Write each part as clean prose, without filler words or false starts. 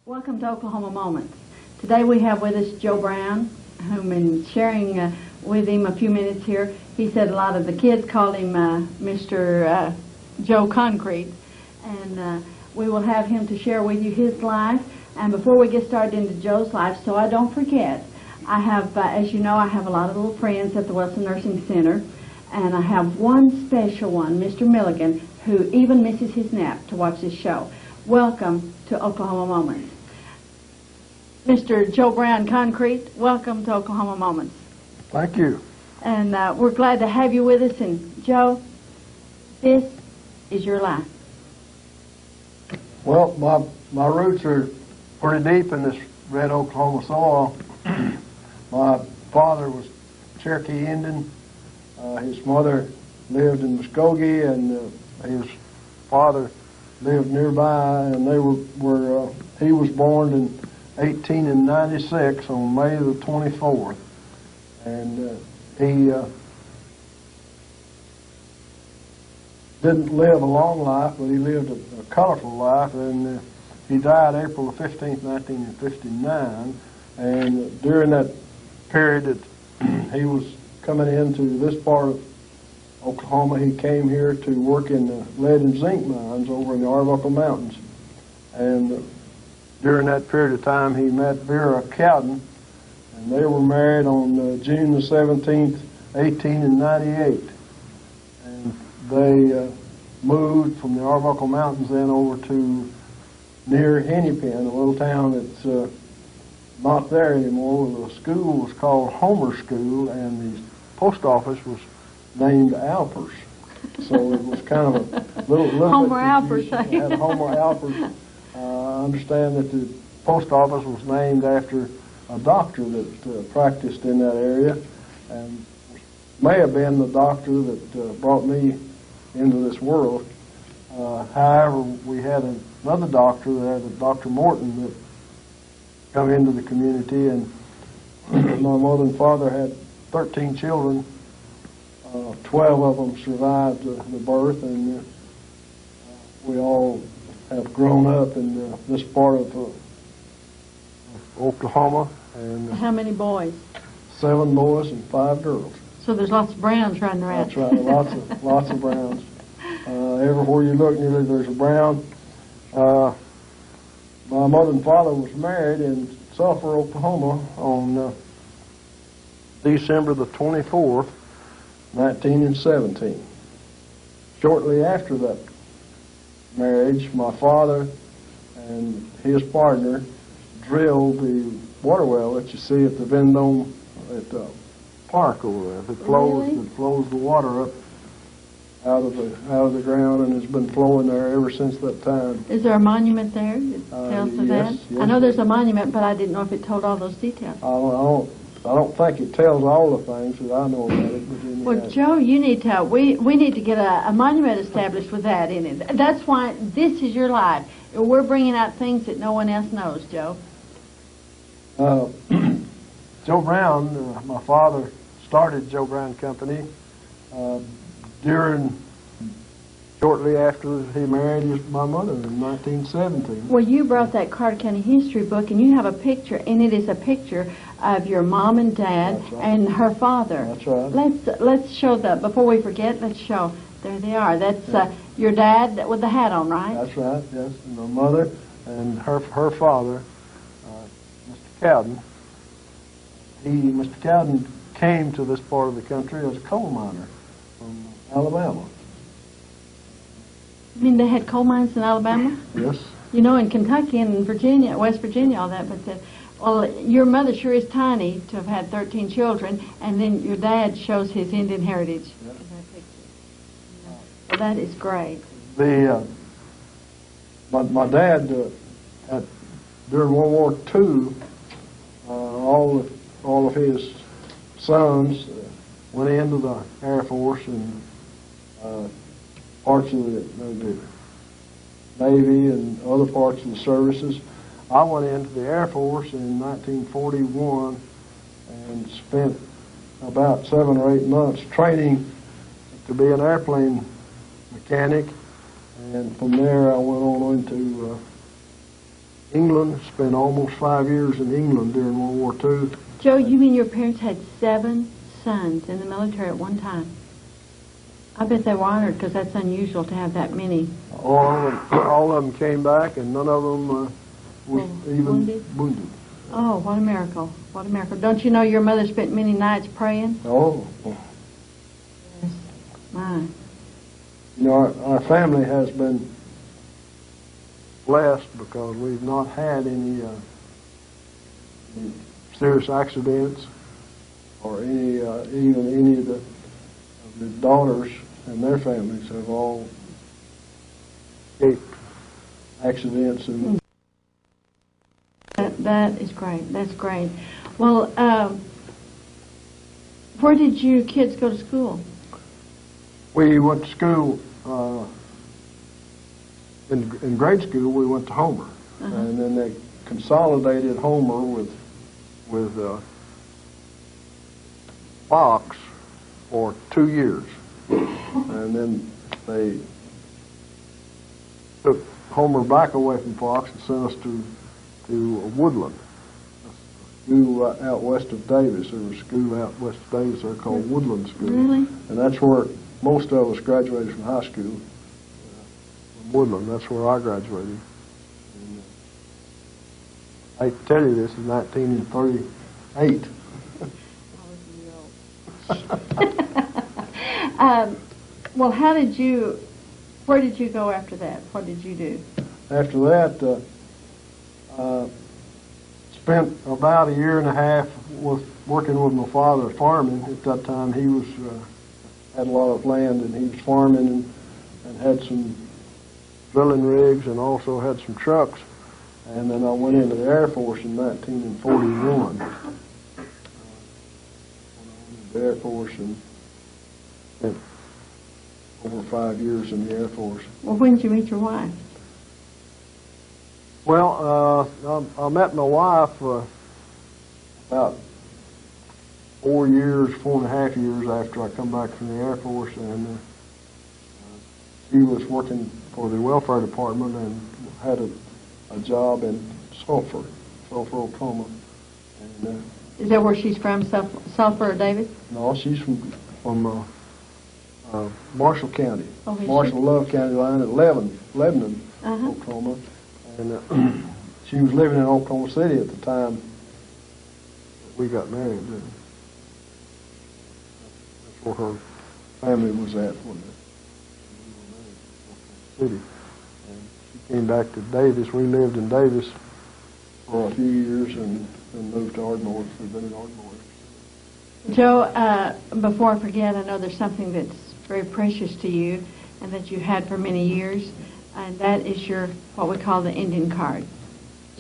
Welcome to Oklahoma Moments. Today we have with us Joe Brown, whom in sharing with him a few minutes here, he said a lot of the kids called him Mr. Joe Concrete, and we will have him to share with you his life. And before we get started into Joe's life, so I don't forget, I have, as you know, I have a lot of little friends at the Wilson Nursing Center, and I have one special one, Mr. Milligan, who even misses his nap to watch this show. Welcome to Oklahoma Moments. Mr. Joe Brown Concrete, welcome to Oklahoma Moments. Thank you. And we're glad to have you with us. And Joe, this is your life. Well, my roots are pretty deep in this red Oklahoma soil. My father was Cherokee Indian. His mother lived in Muskogee, and his father lived nearby, and they were he was born in 1896 on May the 24th, and he didn't live a long life, but he lived a colorful life, and he died April the 15th, 1959, and during that period that he was coming into this part of Oklahoma, he came here to work in the lead and zinc mines over in the Arbuckle Mountains. And during that period of time, he met Vera Cowden, and they were married on June the 17th, 1898. And they moved from the Arbuckle Mountains then over to near Hennepin, a little town that's not there anymore. The school was called Homer School, and the post office was named Alpers. So it was kind of a little Homer bit Alpers. It had Homer Alpers. I understand that the post office was named after a doctor that practiced in that area, and may have been the doctor that brought me into this world. However, we had another doctor there, Dr. Morton, that come into the community, and my mother and father had 13 children. 12 of them survived the birth, and we all have grown up in this part of Oklahoma. And How many boys? 7 boys and 5 girls. So there's lots of Browns running around. That's right, lots of Browns. Everywhere you look, nearly there's a Brown. My mother and father was married in Sulphur, Oklahoma on December the 24th, 1917. Shortly after that marriage, my father and his partner drilled the water well that you see at the Vendome at the park over there. It flows the water up out of the ground, and it's been flowing there ever since that time. Is there a monument there that tells of that? Yes, I know there's a monument, but I didn't know if it told all those details. I don't think it tells all the things that I know about it. But Well, Joe, you need to. We need to get a monument established with that in it. That's why this is your life. We're bringing out things that no one else knows, Joe. Joe Brown, my father started Joe Brown Company shortly after he married my mother in 1917. Well, you brought that Carter County history book, and you have a picture, and it is a picture of your mom and dad and her father. That's right. Let's show that before we forget. Let's show. There they are. That's your dad with the hat on, right? That's right. Yes, and my mother and her father, Mr. Cowden. Mr. Cowden came to this part of the country as a coal miner from Alabama. You mean they had coal mines in Alabama? Yes. You know, in Kentucky and Virginia, West Virginia, all that, but well, your mother sure is tiny to have had 13 children, and then your dad shows his Indian heritage. Yep. Well, that is great. My dad, during World War II, all of his sons went into the Air Force and parts of the Navy and other parts of the services. I went into the Air Force in 1941 and spent about 7 or 8 months training to be an airplane mechanic, and from there I went on into England, spent almost 5 years in England during World War II. Joe, you mean your parents had 7 sons in the military at one time? I bet they were honored because that's unusual to have that many. All of them came back, and none of them was even wounded. Oh, what a miracle. What a miracle. Don't you know your mother spent many nights praying? Oh. Yes. My. You know, our family has been blessed because we've not had any serious accidents or any even any of the daughters and their families have all escaped accidents. And that is great. That's great. Well, where did you kids go to school? we went to school, in grade school we went to Homer. And then they consolidated Homer with Fox for 2 years. And then they took Homer back away from Fox and sent us to Woodland, a school out west of Davis. There was a school out west of Davis there called Woodland School. Really? And that's where most of us graduated from high school. From Woodland, that's where I graduated. And, I hate to tell you this, in 1938. Well, where did you go after that? What did you do? After that, spent about a year and a half working with my father farming. At that time, he was had a lot of land, and he was farming and had some drilling rigs and also had some trucks. And then I went into the Air Force in 1941. The Air Force and spent over 5 years in the Air Force. Well, when did you meet your wife? Well, I met my wife about 4 years, 4.5 years after I come back from the Air Force, and she was working for the welfare department and had a job in Sulphur, Oklahoma. And, Is that where she's from, Sulphur or Davis? no, she's from Marshall County, Oh, is Marshall Love County line at Lebanon, Oklahoma. And she was living in Oklahoma City at the time that we got married. That's where her family was at when we were married in Oklahoma City. And she came back to Davis. We lived in Davis for a few years and then moved to Ardmore. We've been in Ardmore. Joe, before I forget, I know there's something that's very precious to you and that you had for many years, and that is your, what we call the Indian card,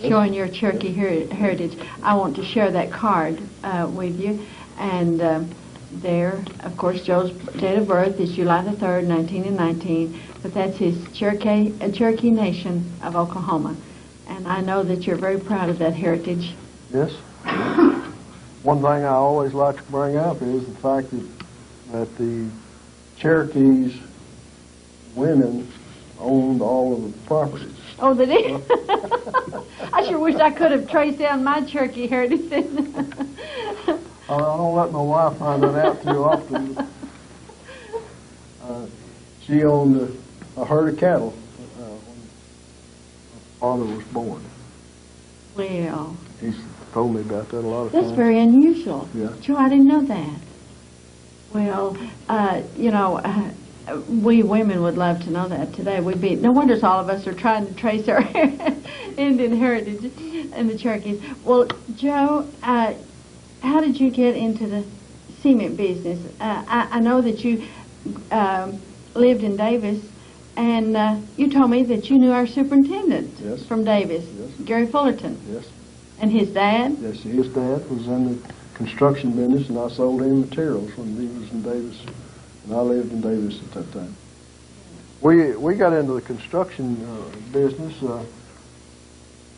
showing your Cherokee heritage. I want to share that card with you, and there, of course, Joe's date of birth is July the 3rd, 1919, but that's his Cherokee Nation of Oklahoma, and I know that you're very proud of that heritage. Yes. One thing I always like to bring up is the fact that the Cherokees women owned all of the properties. Oh, they did? I sure wish I could have traced down my Cherokee heritage then. I don't let my wife find that out too often. She owned a herd of cattle when my father was born. Well, He's told me about that a lot of times. that's very unusual. Yeah. Joe, I didn't know that. Well, we women would love to know that today. No wonder all of us are trying to trace our Indian heritage and the Cherokees. Well, Joe, how did you get into the cement business? I know that you lived in Davis, and you told me that you knew our superintendent Yes. from Davis, Yes. Gary Fullerton. Yes. And his dad? Yes, his dad was in the construction business, and I sold him materials when he was in Davis, and I lived in Davis at that time. We got into the construction business.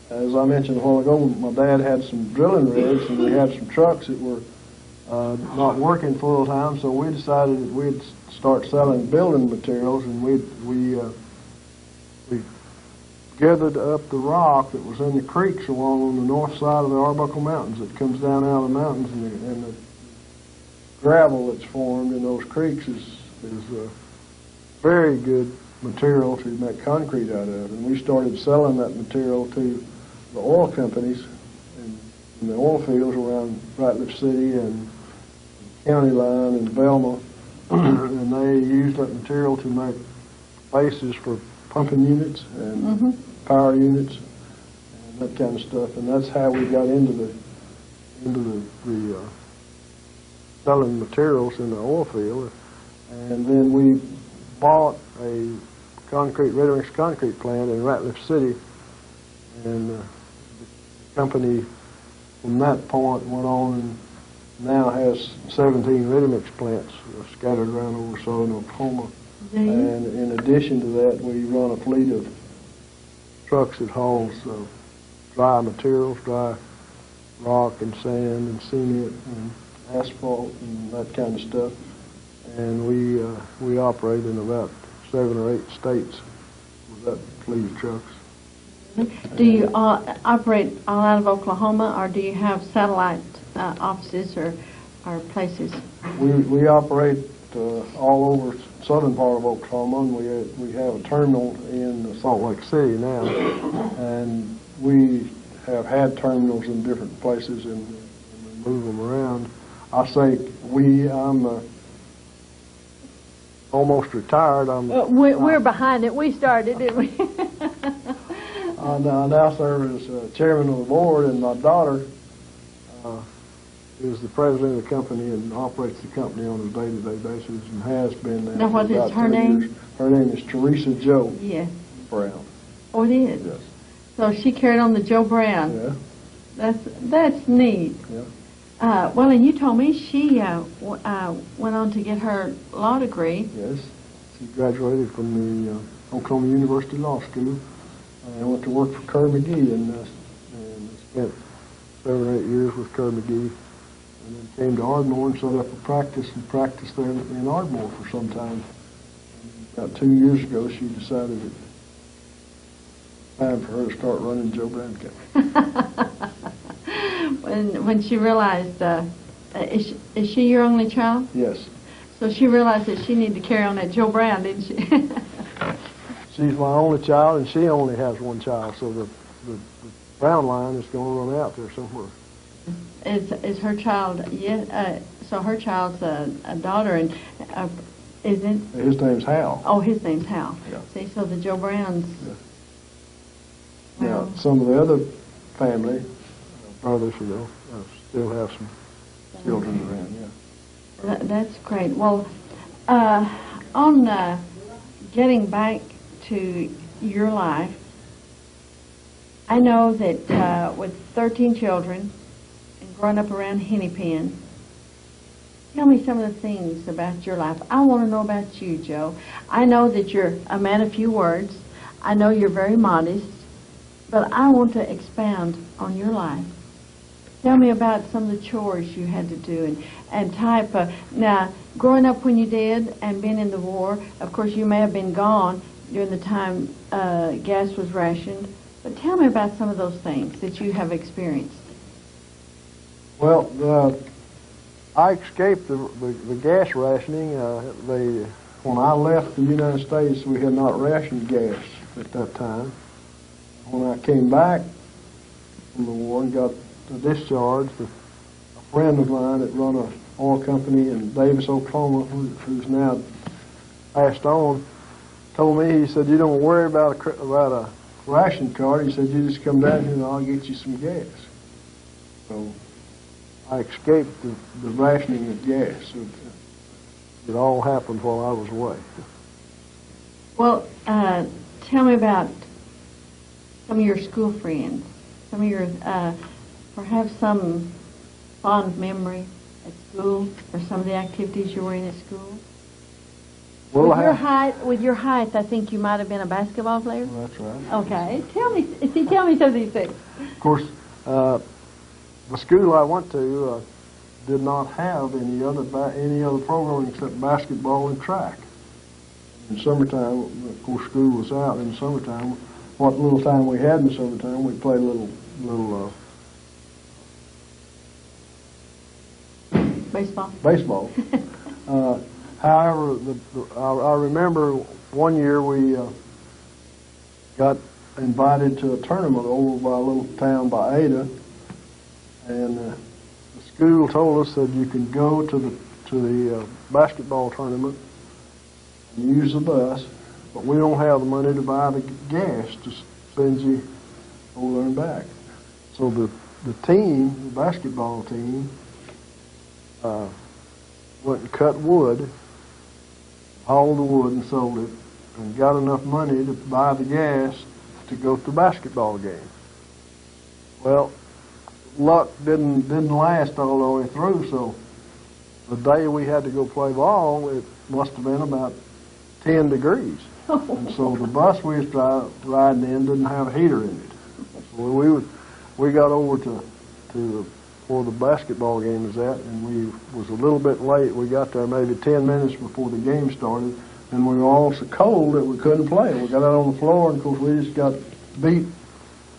As I mentioned a while ago, my dad had some drilling rigs, and we had some trucks that were not working full time, so we decided that we'd start selling building materials, and we gathered up the rock that was in the creeks along on the north side of the Arbuckle Mountains. It comes down out of the mountains, and the gravel that's formed in those creeks is very good material to make concrete out of. And we started selling that material to the oil companies in the oil fields around Ratliff City and County Line and Velma, and they used that material to make bases for pumping units and power units and that kind of stuff. And that's how we got into the selling materials in the oil field. And then we bought a ready-mix concrete plant in Ratliff City, and the company from that point went on and now has 17 ready-mix plants scattered around over southern Oklahoma. And in addition to that, we run a fleet of trucks that hauls dry materials, dry rock and sand and cement and asphalt and that kind of stuff. And we operate in about 7 or 8 states with that fleet of trucks. Do you operate all out of Oklahoma, or do you have satellite offices or places? We operate all over southern part of Oklahoma, and we have a terminal in Salt Lake City now, and we have had terminals in different places, and we move them around. I say I'm almost retired. We're behind it. We started, didn't we? I now serve as chairman of the board, and my daughter is the president of the company and operates the company on a day-to-day basis and has been now what for about is her 2 name? years. Her name is Teresa Jo Yes. Brown. Oh, it is? Yes. So she carried on the Joe Brown. Yeah. That's neat. Yeah. Well, and you told me she went on to get her law degree. Yes. She graduated from the Oklahoma University Law School and went to work for Kerr McGee and spent 7 or 8 years with Kerr McGee, and then came to Ardmore and set up a practice and practiced there in Ardmore for some time. About 2 years ago, she decided it was time for her to start running Joe Brown County. When she realized, is she your only child? Yes. So she realized that she needed to carry on that Joe Brown, didn't she? She's my only child, and she only has one child, so the Brown line is going to run out there somewhere. Is her child? Yeah. So her child's a daughter, and isn't? His name's Hal. Oh, his name's Hal. Yeah. See, so the Joe Browns. Yeah. Well, Now, some of the other family, brothers, still have some children around, yeah. That's great. Well, on getting back to your life, I know that with 13 children and growing up around Hennepin, tell me some of the things about your life. I want to know about you, Joe. I know that you're a man of few words. I know you're very modest, but I want to expound on your life. Tell me about some of the chores you had to do and type of... Now, growing up when you did and being in the war, of course you may have been gone during the time gas was rationed, but tell me about some of those things that you have experienced. Well, I escaped the gas rationing. When I left the United States, we had not rationed gas at that time. When I came back from the war and got discharged, a friend of mine that run an oil company in Davis, Oklahoma, who's now passed on, told me, he said, "You don't worry about a ration card." He said, "You just come down here and I'll get you some gas." So I escaped the rationing of gas. It all happened while I was away. Well, tell me about some of your school friends, some of your, perhaps some fond memory at school, or some of the activities you were in at school. Well, with your height, I think you might have been a basketball player. That's right. Okay, tell me some of these things. Of course, the school I went to did not have any other programming except basketball and track. In summertime, of course, school was out in the summertime. what little time we had in the summertime, we played a little Baseball. However, I remember one year we got invited to a tournament over by a little town by Ada, and the school told us that you can go to the basketball tournament and use the bus, but we don't have the money to buy the gas to send you over there and back. So the basketball team, went and cut wood, hauled the wood and sold it, and got enough money to buy the gas to go to the basketball game. Well, luck didn't last all the way through, so the day we had to go play ball, it must have been about 10 degrees. And so the bus we was riding in didn't have a heater in it. So we got over to where the basketball game was at, and we was a little bit late. We got there maybe 10 minutes before the game started, and we were all so cold that we couldn't play. We got out on the floor, and of course we just got beat.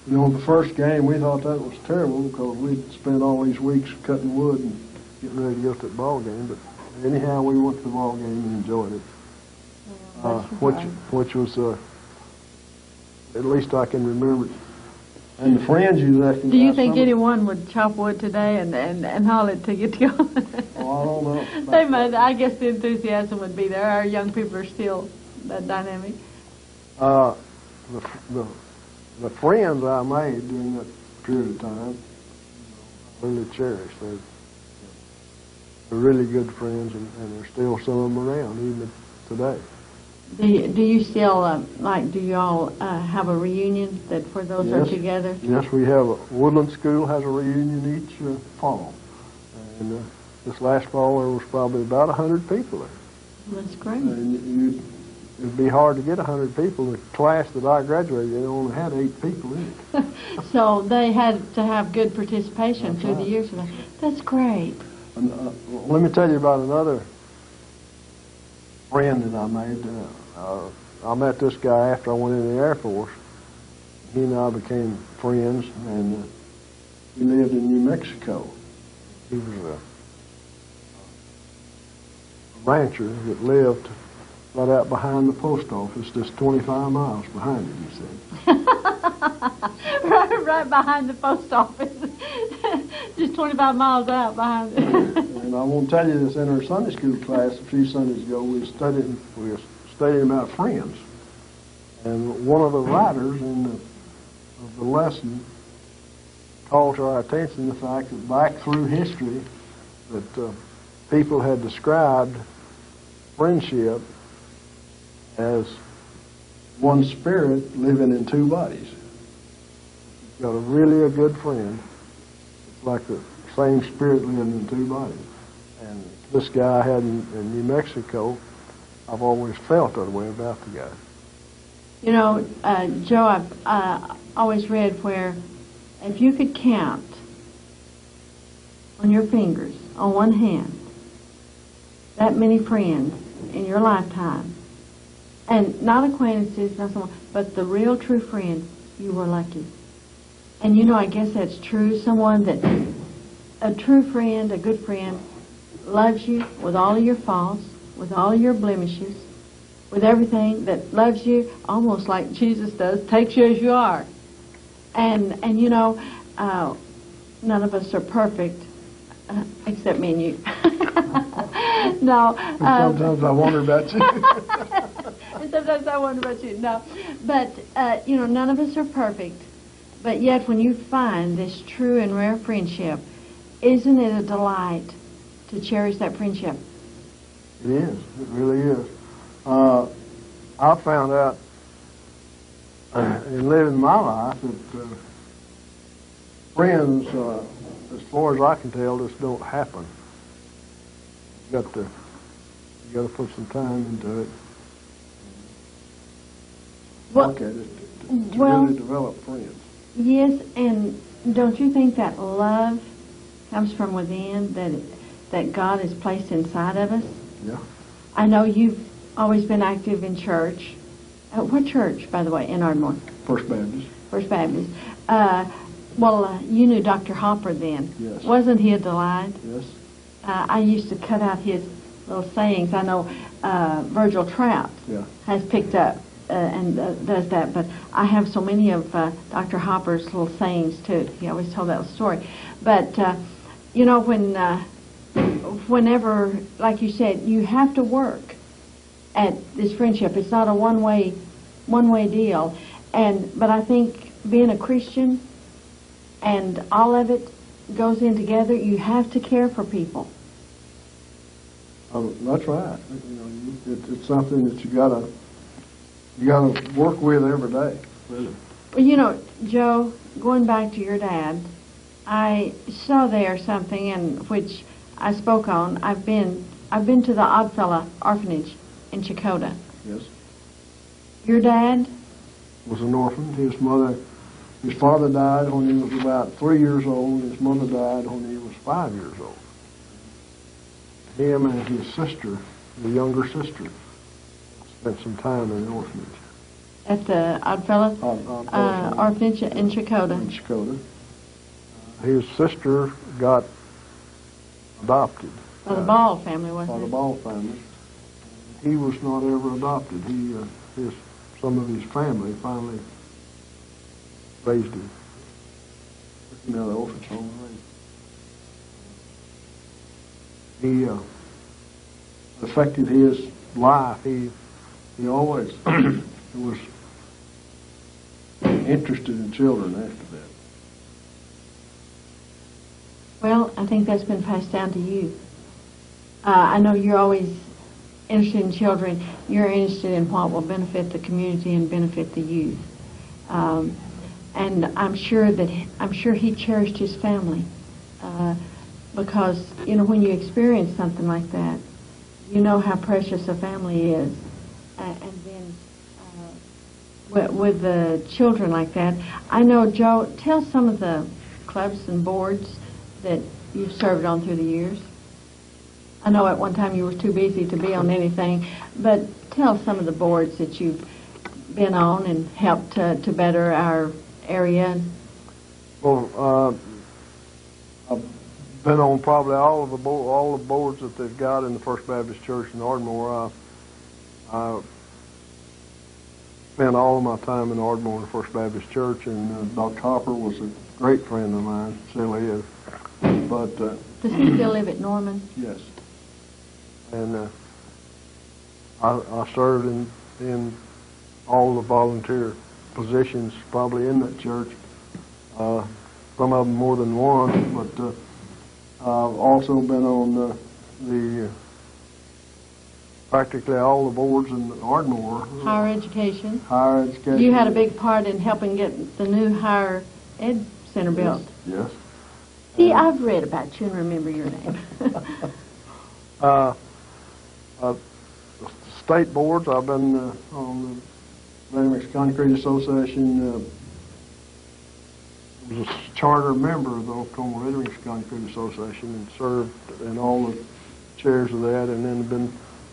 You know, the first game, we thought that was terrible because we'd spent all these weeks cutting wood and getting ready to go to the ball game. But anyhow, we went to the ball game and enjoyed it, which was at least I can remember. And the friends you left. Do you think anyone would chop wood today and haul it to get to go? Oh, I don't know. They might. I guess the enthusiasm would be there. Our young people are still that dynamic. The friends I made during that period of time, I really cherished. They're really good friends, and there's still some of them around even today. Do you still, do you all have a reunion that where those are together? Yes, we have. Woodland School has a reunion each fall. And this last fall there was probably about 100 people there. That's great. And it'd be hard to get 100 people. The class that I graduated in only had 8 people in it. So they had to have good participation through the years. That's great. And, let me tell you about another friend that I made. I met this guy after I went in the Air Force. He and I became friends, and he lived in New Mexico. He was a rancher that lived right out behind the post office, just 25 miles behind him, he said. right behind the post office. Just 25 miles out behind it. And I won't tell you this, in our Sunday school class a few Sundays ago, we were studying about friends. And one of the writers of the lesson called to our attention the fact that back through history that people had described friendship as one spirit living in 2 bodies. You've got a good friend. It's like the same spirit living in 2 bodies. And this guy I had in New Mexico, I've always felt that way about the guy. You know, Joe, I've always read where if you could count on your fingers, on one hand, that many friends in your lifetime, and not acquaintances, not someone, but the real true friend, you were lucky. And you know, I guess that's true. Someone that, a true friend, a good friend, loves you with all of your faults, with all of your blemishes, with everything, that loves you almost like Jesus does, takes you as you are. And you know, none of us are perfect, except me and you. No. Sometimes I wonder about you. And sometimes I wonder about you. No. But, you know, none of us are perfect. But yet when you find this true and rare friendship, isn't it a delight to cherish that friendship? It is. It really is. I found out in living my life that friends, as far as I can tell, just don't happen. You got to put some time into it. Well, Look at it to really develop friends. Yes, and don't you think that love comes from within, that God has placed inside of us? Yeah. I know you've always been active in church, What church, by the way, in Ardmore? First Baptist. First Baptist. You knew Dr. Hopper then. Yes. Wasn't he a delight? Yes. I used to cut out his little sayings. I know Virgil Trout has picked up and does that, but I have so many of Dr. Hopper's little sayings too. He always told that story. But whenever, like you said, you have to work at this friendship. It's not a one-way deal. But I think being a Christian and all of it goes in together. You have to care for people. That's right. It's something that you gotta work with every day. Really. Well, Joe, going back to your dad, I saw there something in which I spoke on. I've been to the Oddfellow Orphanage in Chakotah. Yes. Your dad was an orphan. His father died when he was about 3 years old. His mother died when he was 5 years old. Him and his sister, the younger sister, spent some time in the orphanage. At the Oddfellow Orphanage in Chakotah. In Chakotah. His sister got adopted. By the Ball family, wasn't it? By the Ball family. He was not ever adopted. Some of his family finally raised him. Took him out of the orphanage home and raised him. He affected his life. He always was interested in children after that. Well, I think that's been passed down to you. I know you're always interested in children. You're interested in what will benefit the community and benefit the youth. And I'm sure he cherished his family because when you experience something like that, you know how precious a family is. And then with the children like that, I know, Joe, tell some of the clubs and boards that you've served on through the years. I know at one time you were too busy to be on anything, but tell some of the boards that you've been on and helped to better our area. Well, I've been on probably all the boards that they've got in the First Baptist Church in Ardmore. I spent all of my time in Ardmore in the First Baptist Church, and Dr. Hopper was a great friend of mine, still is. But does he still live at Norman? Yes. And I served in all the volunteer positions probably in that church. Some of them more than one, but I've also been on the practically all the boards in Ardmore. Higher education. Higher education. You had a big part in helping get the new higher ed center built. Yes. See, I've read about you and remember your name. State boards, I've been on the Ready-Mix Concrete Association. Was a charter member of the Oklahoma Ready-Mix Concrete Association and served in all the chairs of that, and then been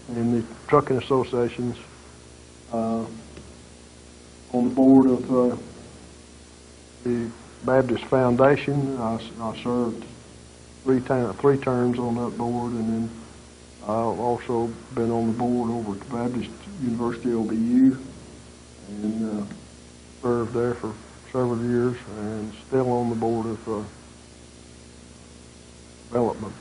in the trucking associations, on the board of the Baptist Foundation. I served three terms on that board, and then I've also been on the board over at Baptist University OBU, and served there for several years, and still on the board of development.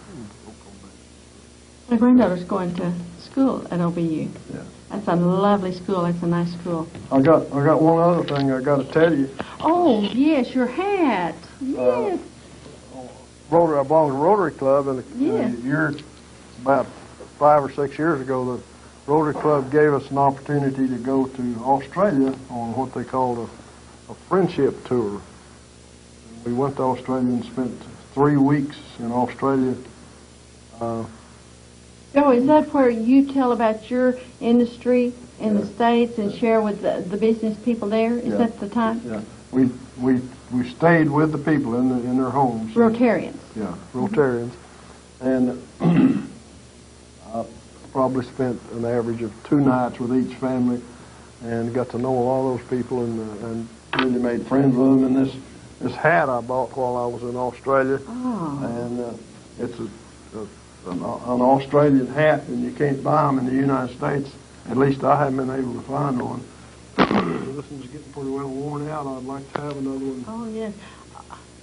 My granddaughter's going to school at OBU. Yeah. That's a lovely school. That's a nice school. I got one other thing I got to tell you. Oh yes, your hat. Yes. I belong to Rotary Club, and Yes. a year, about 5 or 6 years ago, the Rotary Club gave us an opportunity to go to Australia on what they called a friendship tour. And we went to Australia and spent 3 weeks in Australia. Oh, is that where you tell about your industry in the States and share with the business people there? Is that the time? Yeah. We stayed with the people in their homes. Rotarians. Yeah, Rotarians. And I probably spent an average of 2 nights with each family. and got to know a lot of those people, and really made friends with them. And this hat I bought while I was in Australia, and it's an Australian hat, and you can't buy them in the United States. At least I haven't been able to find one. This one's getting pretty well worn out. I'd like to have another one. Oh, yes.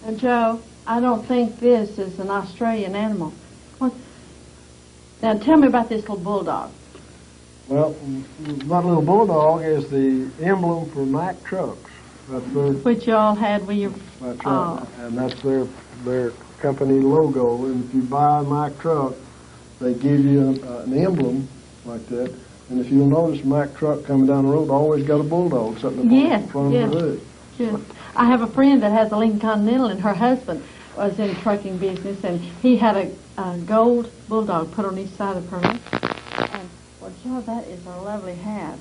And Joe, I don't think this is an Australian animal. What? Now, tell me about this little bulldog. Well, that little bulldog is the emblem for Mack trucks. That's their, Which y'all had when you... that's right. And that's their company logo. And if you buy a Mack truck, they give you an emblem like that. And if you'll notice, Mack truck coming down the road always got a bulldog sitting up in front of the hood. Yes. I have a friend that has a Lincoln Continental, and her husband was in trucking business, and he had a gold bulldog put on each side of her. And, well, Joe, that is a lovely hat.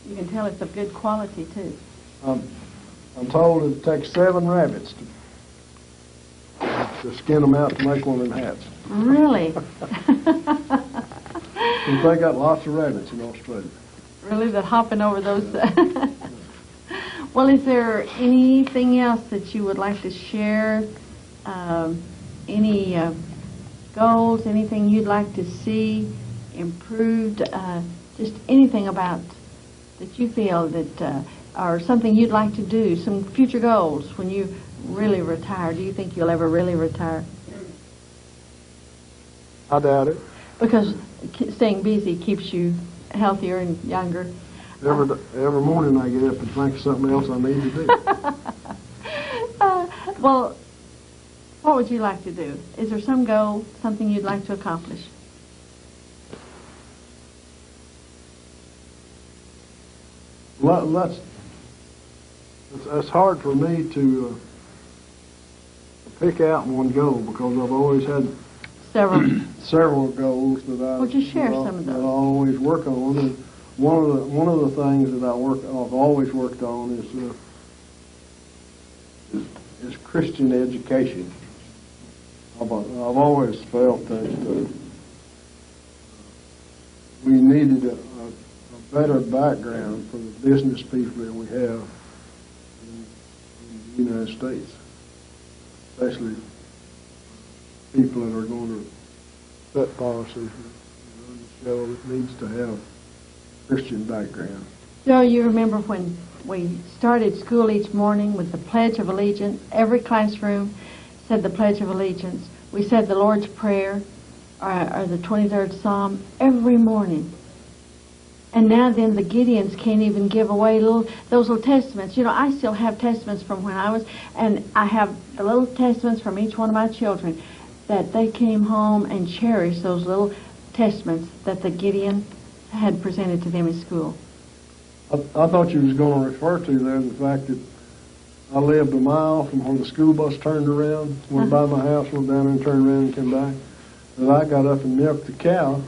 You can tell it's of good quality, too. I'm told it takes 7 rabbits to skin them out to make one of them hats. Really? They got lots of rabbits in Australia. Really, that hopping over those... Well, is there anything else that you would like to share? Any goals, anything you'd like to see improved? Just anything about that you feel that, or something you'd like to do, some future goals when you really retire. Do you think you'll ever really retire? I doubt it. Because staying busy keeps you healthier and younger. Every morning I get up and think of something else I need to do. Well, what would you like to do? Is there some goal, something you'd like to accomplish? Well, it's hard for me to pick out one goal because I've always had several goals that Would you share some of those? That I always work on. And one of the things that I've always worked on is Christian education. I've always felt that we needed a better background for the business people that we have in the United States, especially people that are going to set policies. So it needs to have Christian background. Joe, you remember when we started school each morning with the Pledge of Allegiance? Every classroom said the Pledge of Allegiance. We said the Lord's Prayer or the 23rd Psalm every morning. And now then the Gideons can't even give away those little testaments. You know, I still have testaments from when I was, and I have the little testaments from each one of my children that they came home and cherished those little testaments that the Gideon had presented to them in school. I thought you was going to refer to there the fact that I lived a mile from where the school bus turned around, went by my house, went down there and turned around and came back. And I got up and milked the cow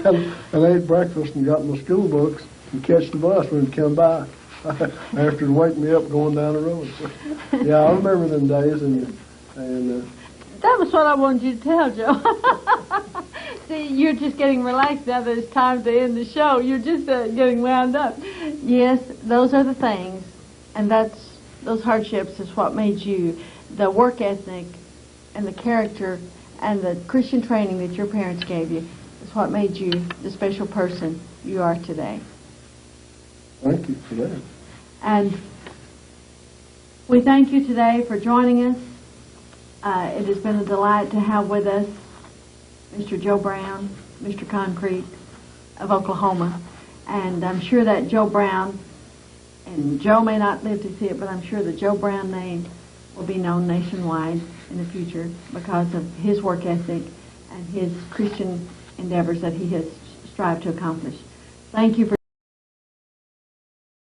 and ate breakfast and got my school books and catch the bus when it come by after it wake me up going down the road. So, yeah, I remember them days and that was what I wanted you to tell, Joe. See, you're just getting relaxed now that it's time to end the show. You're just getting wound up. Yes, those are the things, and those hardships is what made you. The work ethic and the character and the Christian training that your parents gave you is what made you the special person you are today. Thank you for that. And we thank you today for joining us. It has been a delight to have with us Mr. Joe Brown, Mr. Concrete of Oklahoma. And I'm sure that Joe Brown, and Joe may not live to see it, but I'm sure the Joe Brown name will be known nationwide in the future because of his work ethic and his Christian endeavors that he has strived to accomplish. Thank you for